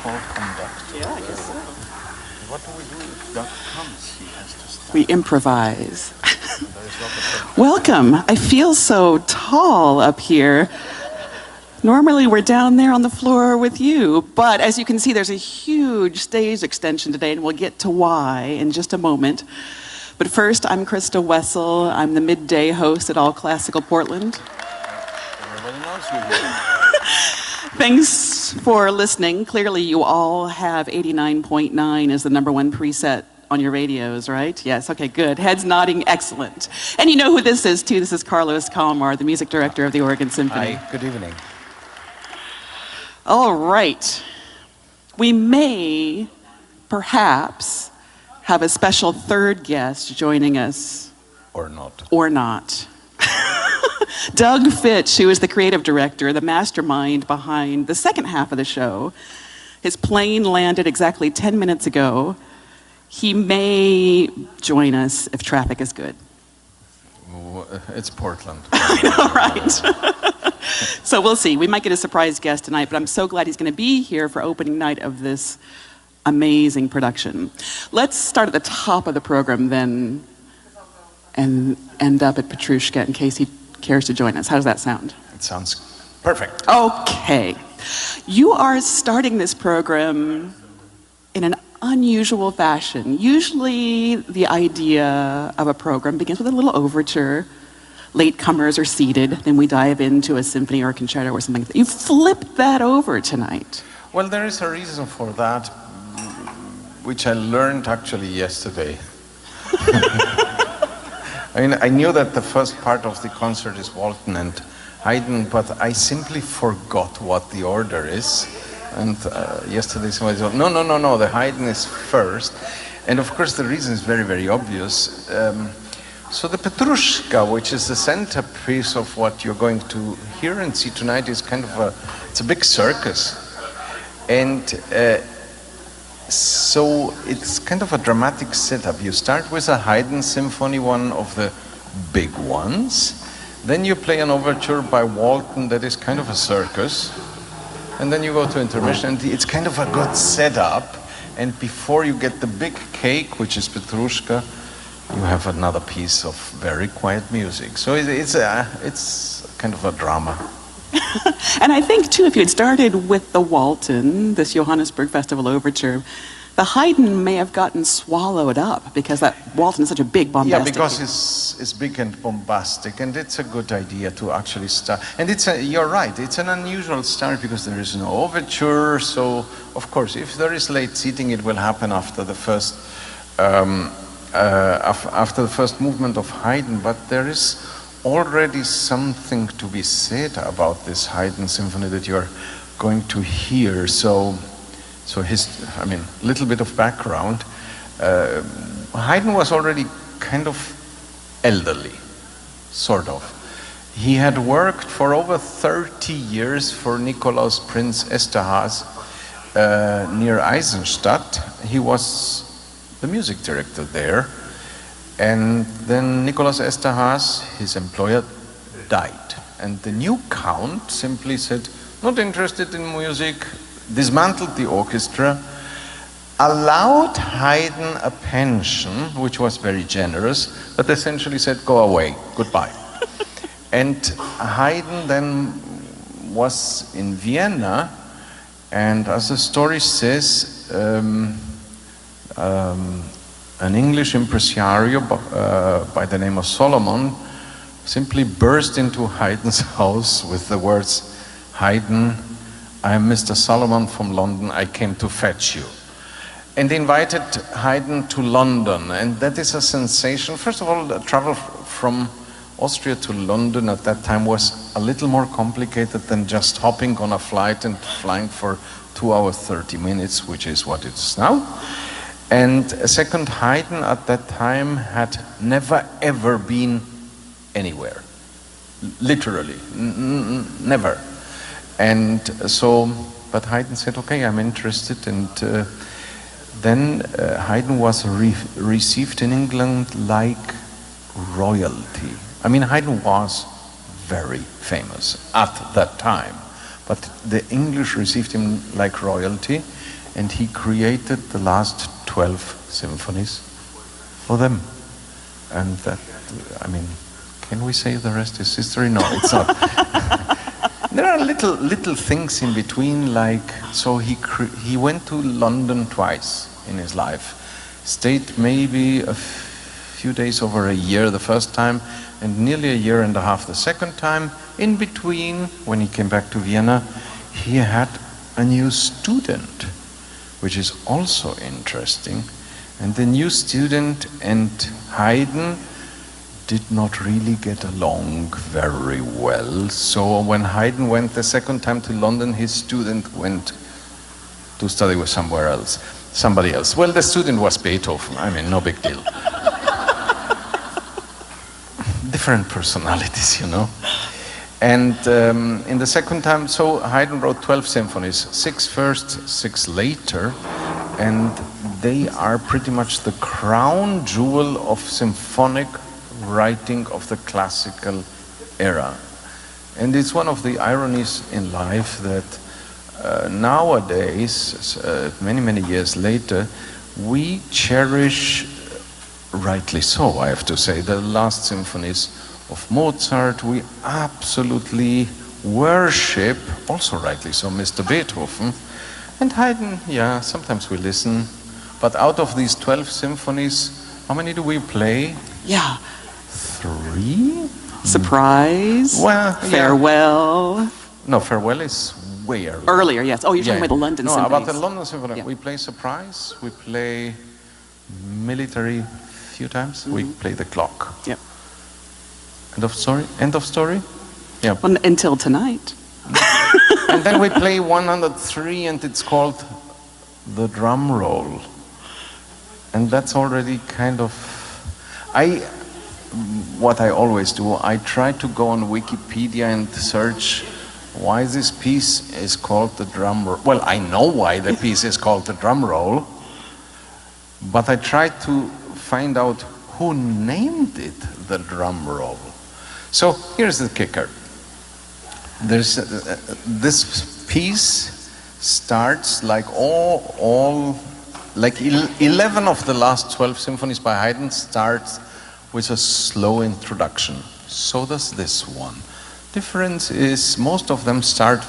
called conductor. Yeah, I guess so. What do we do if Doug comes? He has to stand. We improvise. Welcome. I feel so tall up here. Normally we're down there on the floor with you, but as you can see, there's a huge stage extension today, and we'll get to why in just a moment. But first, I'm Christa Wessel. I'm the midday host at All Classical Portland. Everybody knows you here. Thanks for listening. Clearly, you all have 89.9 as the #1 preset on your radios, right? Yes, okay, good. Heads nodding, excellent. And you know who this is, too. This is Carlos Kalmar, the music director of the Oregon Symphony. Hi, good evening. All right. We may, perhaps, have a special third guest joining us. Or not. Or not. Doug Fitch, who is the creative director, the mastermind behind the second half of the show. His plane landed exactly 10 minutes ago. He may join us if traffic is good. It's Portland. I know, right? So we'll see. We might get a surprise guest tonight, but I'm so glad he's going to be here for opening night of this amazing production. Let's start at the top of the program then and end up at Petrushka in case he cares to join us. How does that sound? It sounds perfect. Okay. You are starting this program in an unusual fashion. Usually the idea of a program begins with a little overture. Latecomers are seated, then we dive into a symphony or a concerto or something. You flipped that over tonight. Well, there is a reason for that, which I learned actually yesterday. I mean, I knew that the first part of the concert is Walton and Haydn, but I simply forgot what the order is. And yesterday somebody said, no, the Haydn is first. And of course the reason is very, very obvious. So the Petrushka, which is the centerpiece of what you're going to hear and see tonight, is kind of it's a big circus. And so it's kind of a dramatic setup. You start with a Haydn symphony, one of the big ones. Then you play an overture by Walton that is kind of a circus. And then you go to intermission. And it's kind of a good setup. And before you get the big cake, which is Petrushka, you have another piece of very quiet music. So it's kind of a drama. And I think, too, if you had started with the Walton, this Johannesburg Festival Overture, the Haydn may have gotten swallowed up because that Walton is such a big, bombastic... Yeah, because it's big and bombastic, and it's a good idea to actually start. And you're right, it's an unusual start because there is no overture, so, of course, if there is late seating, it will happen after the first... after the first movement of Haydn, but there is already something to be said about this Haydn symphony that you're going to hear. So little bit of background. Haydn was already kind of elderly, sort of. He had worked for over 30 years for Nikolaus Prince Esterházy near Eisenstadt. He was the music director there, and then Nikolaus Esterházy, his employer, died, and the new count simply said, not interested in music, dismantled the orchestra, allowed Haydn a pension, which was very generous, but essentially said, go away, goodbye. And Haydn then was in Vienna, and as the story says, an English impresario by the name of Solomon simply burst into Haydn's house with the words, Haydn, I am Mr. Solomon from London, I came to fetch you. And invited Haydn to London, and that is a sensation. First of all, the travel from Austria to London at that time was a little more complicated than just hopping on a flight and flying for 2 hours 30 minutes, which is what it's now. And second, Haydn at that time had never ever been anywhere, literally, never. And so, but Haydn said, okay, I'm interested, and then Haydn was received in England like royalty. I mean, Haydn was very famous at that time, but the English received him like royalty. and he created the last 12 symphonies for them. And that, I mean, can we say the rest is history? No, it's not. There are little things in between, like, so he went to London twice in his life, stayed maybe a few days over a year the first time, and nearly a year and a half the second time. In between, when he came back to Vienna, he had a new student, which is also interesting. And the new student and Haydn did not really get along very well. So when Haydn went the second time to London, his student went to study with somebody else. Well, the student was Beethoven. I mean, no big deal. Different personalities, you know. And in the second time, so Haydn wrote 12 symphonies, 6 first, 6 later, and they are pretty much the crown jewel of symphonic writing of the classical era. And it's one of the ironies in life that nowadays, many years later, we cherish, rightly so, I have to say, the last symphonies of Mozart. We absolutely worship, also rightly so, Mr. Beethoven. And Haydn, yeah, sometimes we listen. But out of these 12 symphonies, how many do we play? Yeah. 3? Surprise. Well, Farewell. Yeah. No, Farewell is way earlier. Earlier, yes. Oh, you're talking about the London Symphony. No, about the London Symphony. Yeah. We play Surprise, we play Military a few times, we play The Clock. Yep. End of story? End of story? Yeah. Well, until tonight. And then we play 103, and it's called the Drumroll. And that's already kind of... What I always do, I try to go on Wikipedia and search why this piece is called the drum roll. Well, I know why the piece is called the drum roll, but I try to find out who named it the drum roll. So here's the kicker. There's this piece starts like like 11 of the last 12 symphonies by Haydn starts with a slow introduction. So does this one. Difference is most of them start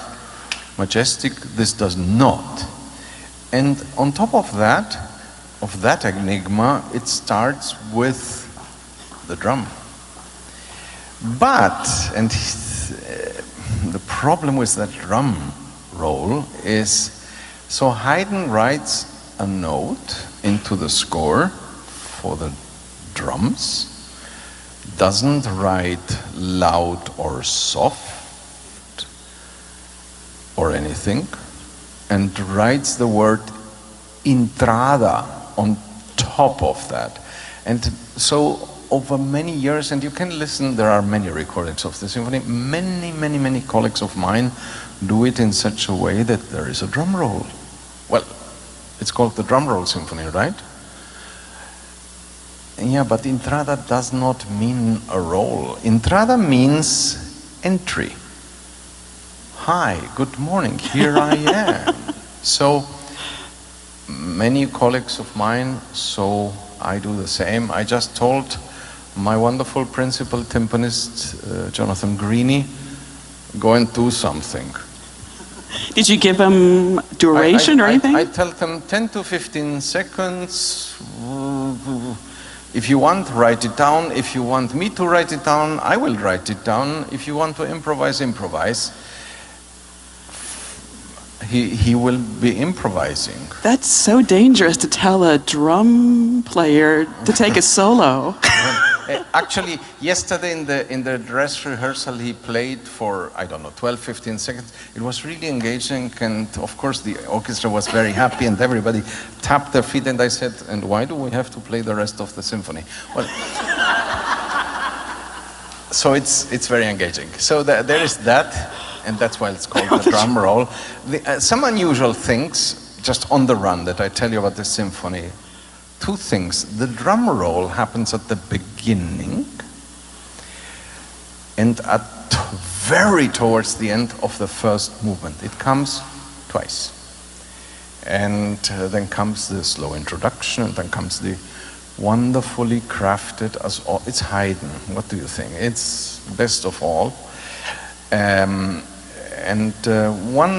majestic, this does not. And on top of that enigma, it starts with the drum. But, and the problem with that drum roll is, so Haydn writes a note into the score for the drums, doesn't write loud or soft or anything, and writes the word entrada on top of that. And so over many years, and you can listen, there are many recordings of the symphony, many colleagues of mine do it in such a way that there is a drum roll. Well, it's called the Drumroll Symphony, right? Yeah, but entrada does not mean a roll. Entrada means entry. Hi, good morning, here I am. So, many colleagues of mine, so I do the same. I just told my wonderful principal timpanist, Jonathan Greeny, go and do something. Did you give him duration or anything? I tell them 10 to 15 seconds. If you want, write it down. If you want me to write it down, I will write it down. If you want to improvise, improvise. He will be improvising. That's so dangerous to tell a drum player to take a solo. Actually, yesterday in the dress rehearsal, he played for, I don't know, 12, 15 seconds. It was really engaging, and of course the orchestra was very happy, and everybody tapped their feet, and I said, and why do we have to play the rest of the symphony? Well, so it's very engaging. So there is that, and that's why it's called the drum roll. Some unusual things, just on the run, that I tell you about this symphony. 2 things. The drum roll happens at the beginning and at very towards the end of the first movement. It comes twice. And then comes the slow introduction, and then comes the wonderfully crafted, it's Haydn, what do you think? It's best of all. One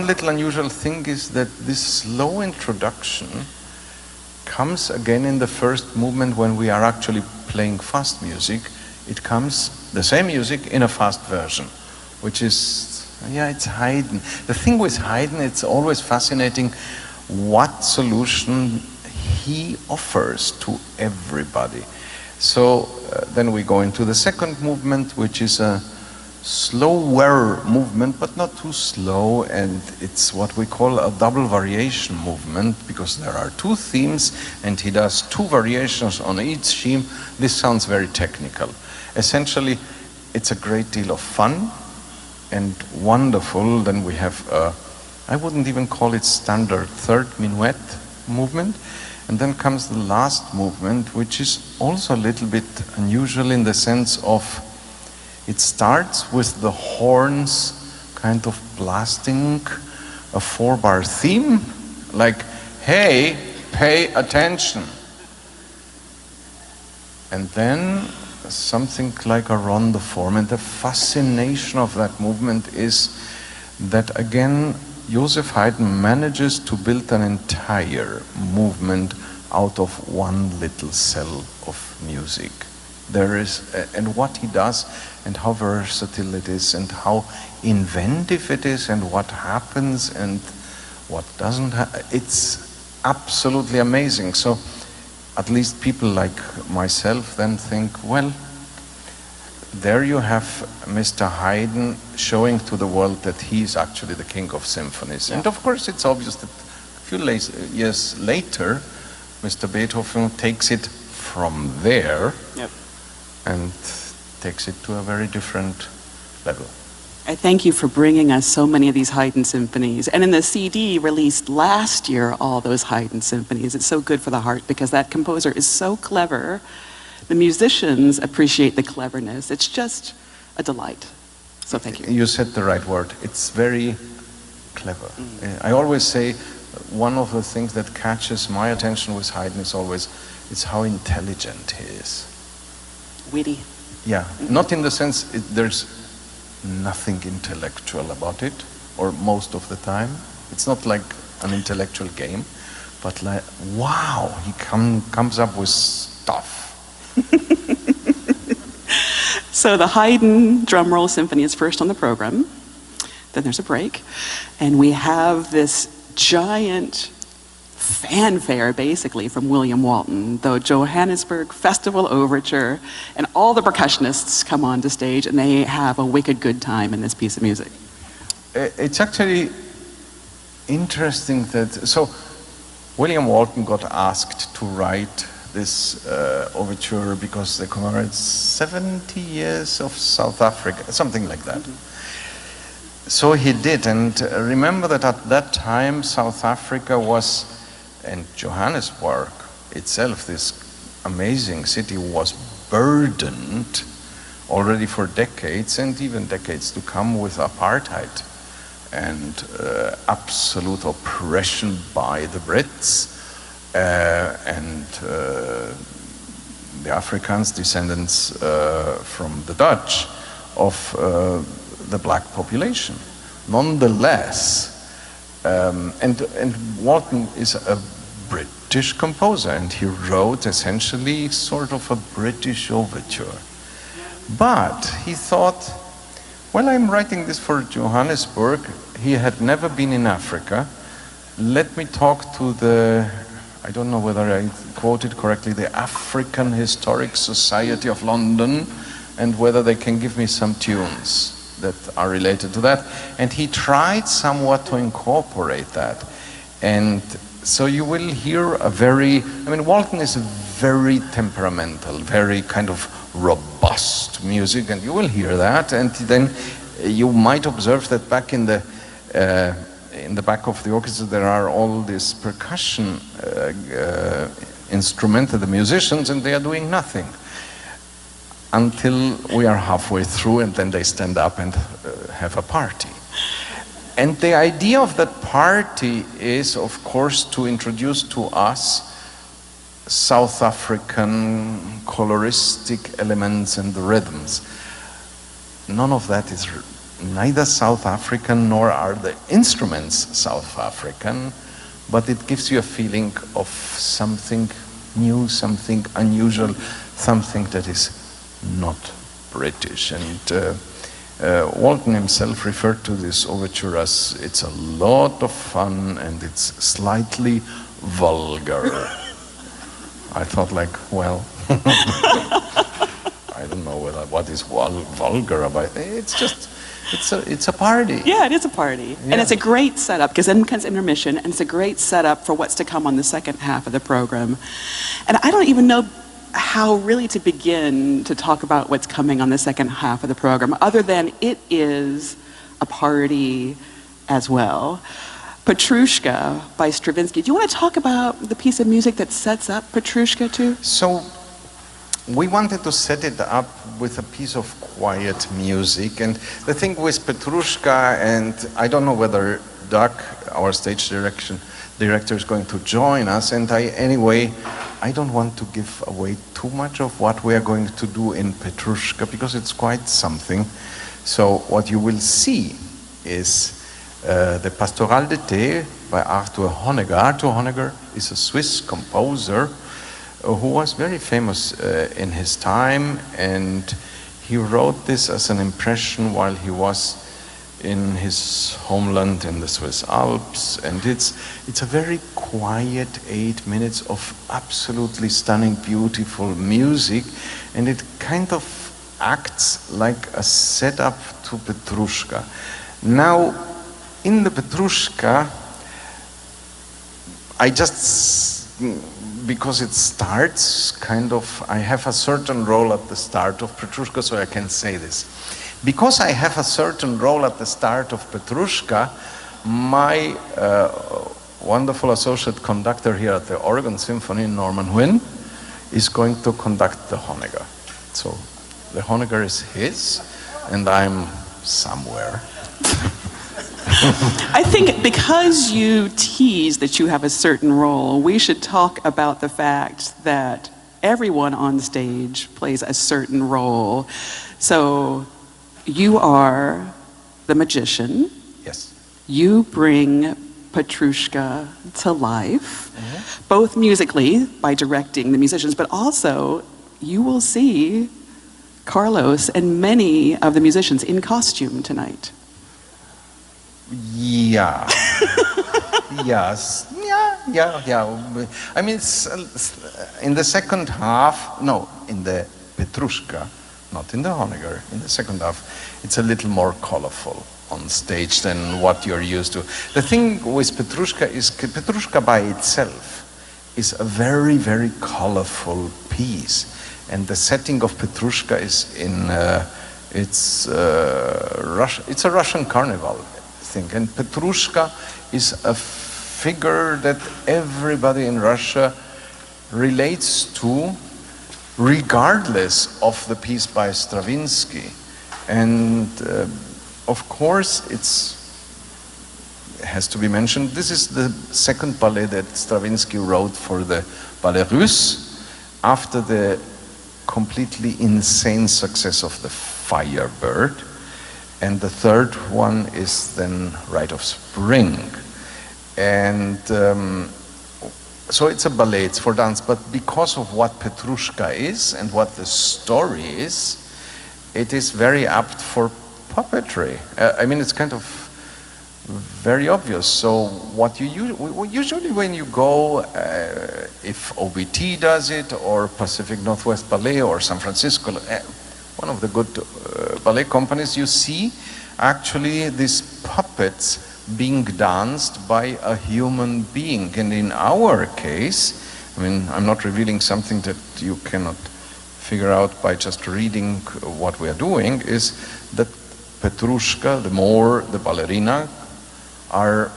little unusual thing is that this slow introduction comes again in the first movement when we are actually playing fast music. It comes, the same music, in a fast version, which is, yeah, it's Haydn. The thing with Haydn, it's always fascinating what solution he offers to everybody. So then we go into the second movement, which is a slower movement, but not too slow, and it's what we call a double variation movement, because there are two themes and he does two variations on each theme. This sounds very technical. Essentially, it's a great deal of fun and wonderful. Then we have I wouldn't even call it standard third minuet movement. And then comes the last movement, which is also a little bit unusual in the sense of it starts with the horns kind of blasting a 4-bar theme, like, hey, pay attention. And then something like a rondo form. And the fascination of that movement is that, again, Joseph Haydn manages to build an entire movement out of one little cell of music. There is, and what he does, and how versatile it is, and how inventive it is, and what happens, and what doesn't happen. It's absolutely amazing. So, at least people like myself then think, well, there you have Mr. Haydn showing to the world that he is actually the king of symphonies. Yeah. And of course it's obvious that a few years later, Mr. Beethoven takes it from there. Yep. And takes it to a very different level. I thank you for bringing us so many of these Haydn symphonies. And in the CD released last year, all those Haydn symphonies, it's so good for the heart because that composer is so clever. The musicians appreciate the cleverness. It's just a delight. So thank you. You said the right word. It's very clever. I always say one of the things that catches my attention with Haydn is always, it's how intelligent he is. Witty. Yeah, not in the sense there's nothing intellectual about it, or most of the time. It's not like an intellectual game, but like, wow, he comes up with stuff. So the Haydn Drumroll Symphony is first on the program, then there's a break, and we have this giant fanfare, basically, from William Walton, the Johannesburg Festival Overture, and all the percussionists come onto stage and they have a wicked good time in this piece of music. It's actually interesting that, so William Walton got asked to write this overture because they commemorate 70 years of South Africa, something like that. So he did, and remember that at that time South Africa was, and Johannesburg itself, this amazing city, was burdened already for decades and even decades to come with apartheid and absolute oppression by the Brits and the Africans, descendants from the Dutch, of the black population. Nonetheless, and Walton is a British composer, and he wrote essentially sort of a British overture. But he thought, well, I'm writing this for Johannesburg. He had never been in Africa. Let me talk to the, I don't know whether I quoted correctly, the African Historic Society of London, and whether they can give me some tunes that are related to that. And he tried somewhat to incorporate that. And so you will hear a very, I mean, Walton is very temperamental, very kind of robust music, and you will hear that. And then you might observe that back in the back of the orchestra there are all these percussion instruments, the musicians, and they are doing nothing until we are halfway through, and then they stand up and have a party. And the idea of that party is, of course, to introduce to us South African coloristic elements and rhythms. None of that is neither South African nor are the instruments South African, but it gives you a feeling of something new, something unusual, something that is not British. And Walton himself referred to this overture as it's a lot of fun and it's slightly vulgar. I thought, like, well, I don't know what is vulgar about it. It's just, it's a party. Yeah, it is a party. Yeah. And it's a great setup, because then comes intermission, and it's a great setup for what's to come on the second half of the program. And I don't even know how really to begin to talk about what's coming on the second half of the program, other than it is a party as well. Petrushka by Stravinsky. Do you want to talk about the piece of music that sets up Petrushka too? So we wanted to set it up with a piece of quiet music, and the thing with Petrushka, and I don't know whether Doug, our stage director, is going to join us, and anyway, I don't want to give away too much of what we are going to do in Petrushka, because it's quite something. So what you will see is the Pastorale d'été by Arthur Honegger. Arthur Honegger is a Swiss composer who was very famous in his time, and he wrote this as an impression while he was in his homeland in the Swiss Alps, and it's a very quiet 8 minutes of absolutely stunning, beautiful music, and it kind of acts like a setup to Petrushka. Now, in the Petrushka, I just, because it starts kind of, I have a certain role at the start of Petrushka, so I can say this. Because I have a certain role at the start of Petrushka, my wonderful associate conductor here at the Oregon Symphony, Norman Huynh, is going to conduct the Honegger. So the Honegger is his, and I'm somewhere. I think because you tease that you have a certain role, we should talk about the fact that everyone on stage plays a certain role. So you are the magician. Yes. You bring Petrushka to life, both musically by directing the musicians, but also you will see Carlos and many of the musicians in costume tonight. Yeah. Yes. Yeah. I mean, it's, in the second half, no, in the Petrushka, not in the Honegger, in the second half, it's a little more colorful on stage than what you're used to. The thing with Petrushka is, Petrushka by itself is a very, very colorful piece. And the setting of Petrushka is in, it's a Russian carnival thing. And Petrushka is a figure that everybody in Russia relates to, regardless of the piece by Stravinsky. And of course, it has to be mentioned, this is the second ballet that Stravinsky wrote for the Ballet Russe after the completely insane success of the Firebird. And the third one is then Rite of Spring. And so it's a ballet, it's for dance, but because of what Petrushka is and what the story is, it is very apt for puppetry. I mean, it's kind of very obvious. So what you usually when you go, if OBT does it, or Pacific Northwest Ballet, or San Francisco, one of the good ballet companies, you see actually these puppets being danced by a human being. And in our case, I mean, I'm not revealing something that you cannot figure out by just reading what we are doing, is that Petrushka, the ballerina, are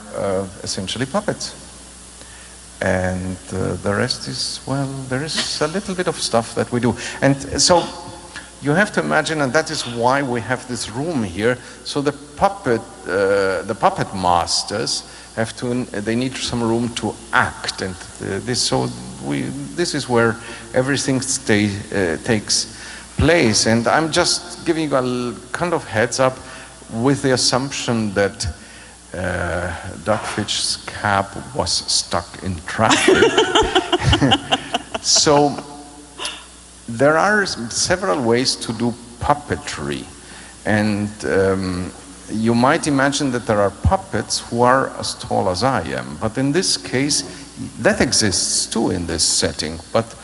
essentially puppets. And the rest is, well, there is a little bit of stuff that we do. And so you have to imagine, and that is why we have this room here. So the puppet masters they need some room to act, and this is where everything takes place. And I'm just giving you a kind of heads up with the assumption that Duckfish's cab was stuck in traffic. So there are several ways to do puppetry, and you might imagine that there are puppets who are as tall as I am, but in this case that exists too in this setting, but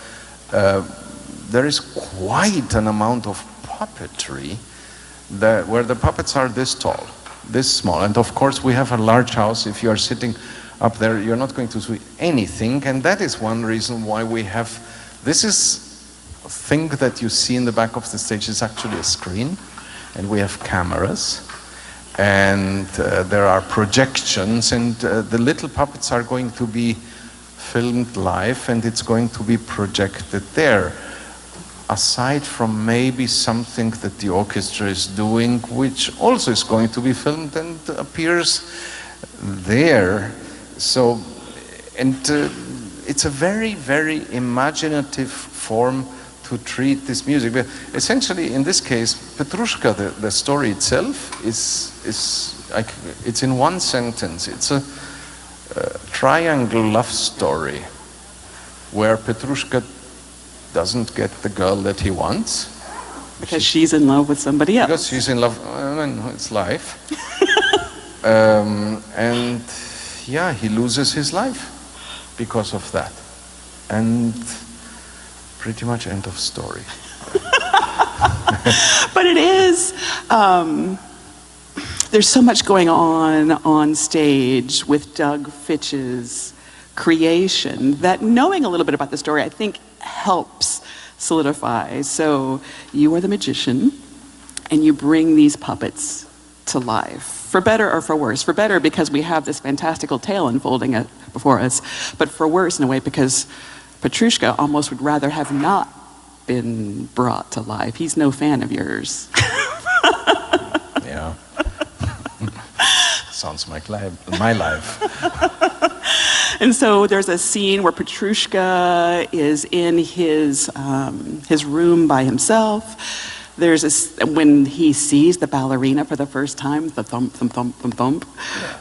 there is quite an amount of puppetry where the puppets are this tall, this small, and of course we have a large house. If you are sitting up there, you're not going to see anything, and that is one reason why we have this thing that you see in the back of the stage is actually a screen, and we have cameras, and there are projections, and the little puppets are going to be filmed live, and it's going to be projected there, aside from maybe something that the orchestra is doing, which also is going to be filmed and appears there. So, and it's a very, very imaginative form to treat this music. But essentially, in this case, Petrushka, the story itself, it's in one sentence. It's a triangle love story where Petrushka doesn't get the girl that he wants. Because she's in love with somebody else. Because she's in love, it's life. And yeah, he loses his life because of that. And pretty much end of story. But it is, there's so much going on stage with Doug Fitch's creation that knowing a little bit about the story, I think, helps solidify. So you are the magician, and you bring these puppets to life, for better or for worse. For better, because we have this fantastical tale unfolding before us, but for worse, in a way, because Petrushka almost would rather have not been brought to life. He's no fan of yours. Yeah. Sounds like my life. And so there's a scene where Petrushka is in his room by himself. When he sees the ballerina for the first time, the thump, thump, thump, thump, thump.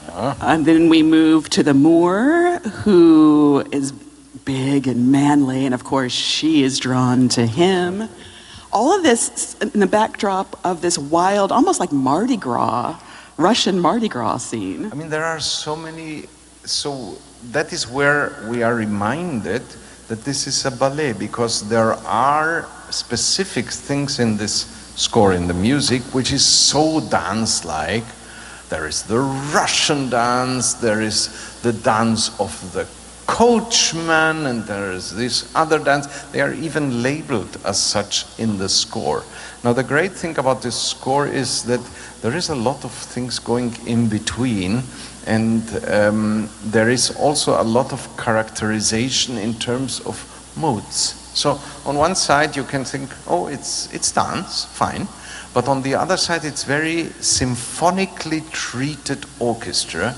Yeah. And then we move to the Moor, who is big and manly, and of course she is drawn to him. All of this in the backdrop of this wild, almost like Mardi Gras, Russian Mardi Gras scene. I mean, there are so many, so that is where we are reminded that this is a ballet, because there are specific things in this score, in the music, which is so dance-like. There is the Russian dance, there is the dance of the coachman, and there is this other dance. They are even labeled as such in the score. Now, the great thing about this score is that there is a lot of things going in between, and there is also a lot of characterization in terms of moods. So on one side you can think, oh, it's dance, fine. But on the other side, it's very symphonically treated orchestra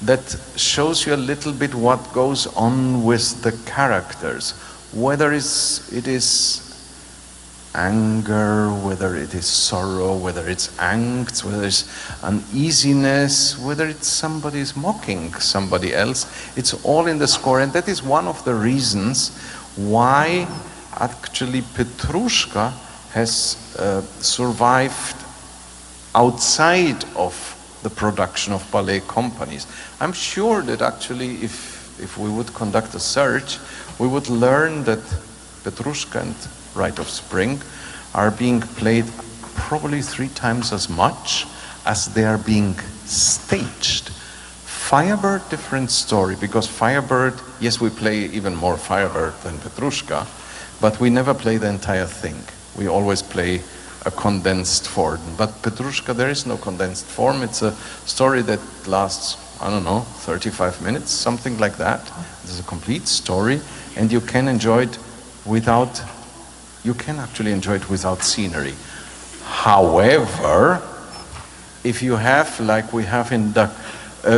that shows you a little bit what goes on with the characters. Whether it is anger, whether it is sorrow, whether it's angst, whether it's uneasiness, whether it's somebody's mocking somebody else. It's all in the score, and that is one of the reasons why actually Petrushka has survived outside of the production of ballet companies. I'm sure that actually if we would conduct a search, we would learn that Petrushka and Rite of Spring are being played probably 3 times as much as they are being staged. Firebird, different story, because Firebird, yes, we play even more Firebird than Petrushka, but we never play the entire thing. We always play a condensed form. But Petrushka, there is no condensed form. It's a story that lasts, I don't know, 35 minutes, something like that. It's a complete story, and you can enjoy it without you can actually enjoy it without scenery. However, if you have, like we have in the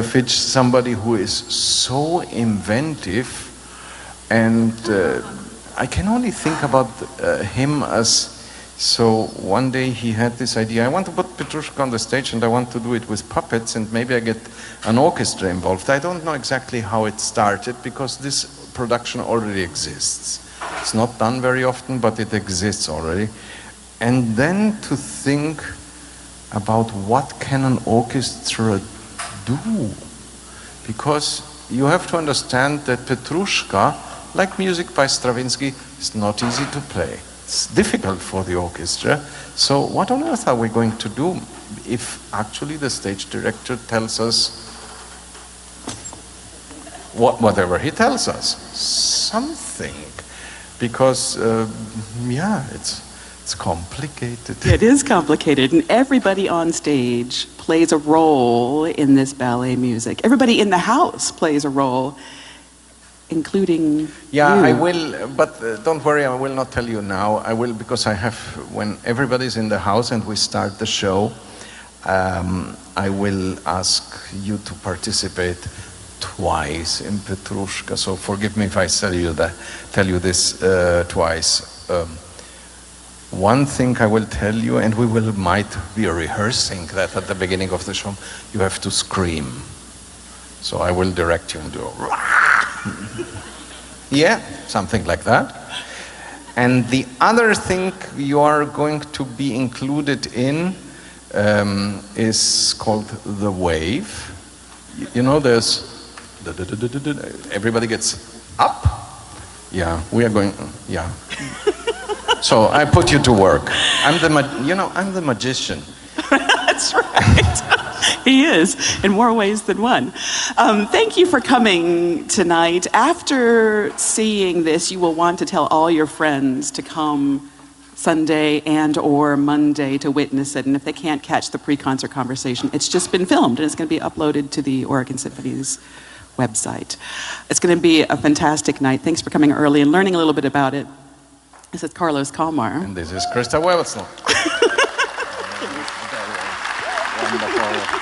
Fitch, somebody who is so inventive, and I can only think about him as, so one day he had this idea, I want to put Petrushka on the stage and I want to do it with puppets and maybe I get an orchestra involved. I don't know exactly how it started because this production already exists. It's not done very often, but it exists already. And then to think about what can an orchestra do? Because you have to understand that Petrushka, like music by Stravinsky, is not easy to play. It's difficult for the orchestra. So what on earth are we going to do if actually the stage director tells us whatever he tells us? Something. Because, yeah, it's complicated. It is complicated, and everybody on stage plays a role in this ballet music. Everybody in the house plays a role, including Yeah, you. I will, but don't worry, I will not tell you now. I will, because I have, when everybody's in the house and we start the show, I will ask you to participate twice in Petrushka. So forgive me if I tell you this twice. One thing I will tell you, and we might be rehearsing that at the beginning of the show, you have to scream. So I will direct you and do yeah, something like that. And the other thing you are going to be included in is called the wave. You know, there's everybody gets up. Yeah, we are going. Yeah. So I put you to work. I'm the magician. That's right. He is, in more ways than one. Thank you for coming tonight. After seeing this, you will want to tell all your friends to come Sunday and or Monday to witness it. And if they can't catch the pre-concert conversation, it's just been filmed and it's going to be uploaded to the Oregon Symphony's website. It's going to be a fantastic night. Thanks for coming early and learning a little bit about it. This is Carlos Kalmar. And this is Christa Wessel. Wonderful.